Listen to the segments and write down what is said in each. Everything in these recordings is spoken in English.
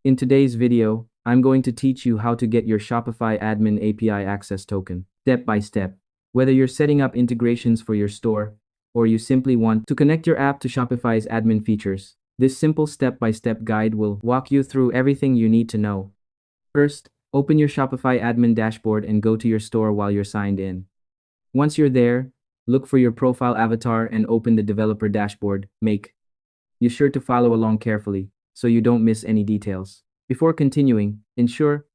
In today's video, I'm going to teach you how to get your Shopify Admin API access token, step by step. Whether you're setting up integrations for your store, or you simply want to connect your app to Shopify's admin features, this simple step-by-step guide will walk you through everything you need to know. First, open your Shopify admin dashboard and go to your store while you're signed in. Once you're there, look for your profile avatar and open the developer dashboard. Make sure to follow along carefully so you don't miss any details. Before continuing, ensure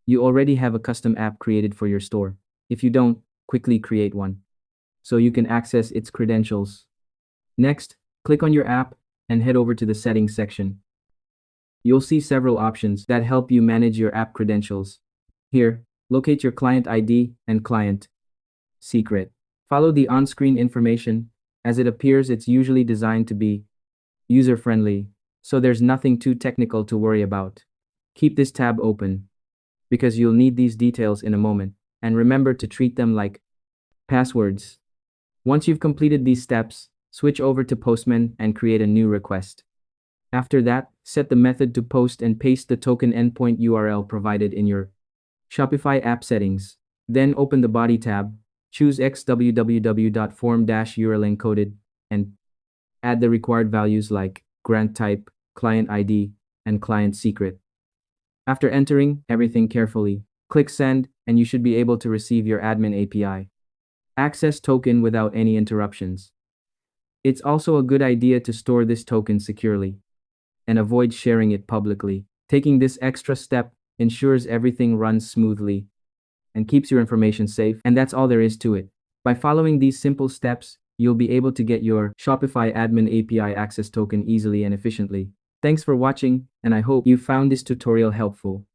you already have a custom app created for your store. If you don't, quickly create one so you can access its credentials. Next, click on your app and head over to the settings section. You'll see several options that help you manage your app credentials. Here, locate your client ID and client secret. Follow the on-screen information. As it appears, it's usually designed to be user-friendly, so there's nothing too technical to worry about. Keep this tab open because you'll need these details in a moment, and remember to treat them like passwords. Once you've completed these steps, switch over to Postman and create a new request. After that, set the method to post and paste the token endpoint URL provided in your Shopify app settings. Then open the body tab, choose xwww.form-url encoded, and add the required values like grant type, client ID, and client secret. After entering everything carefully, click send and you should be able to receive your admin API access token without any interruptions. It's also a good idea to store this token securely and avoid sharing it publicly. Taking this extra step ensures everything runs smoothly and keeps your information safe, and that's all there is to it. By following these simple steps, you'll be able to get your Shopify Admin API access token easily and efficiently. Thanks for watching, and I hope you found this tutorial helpful.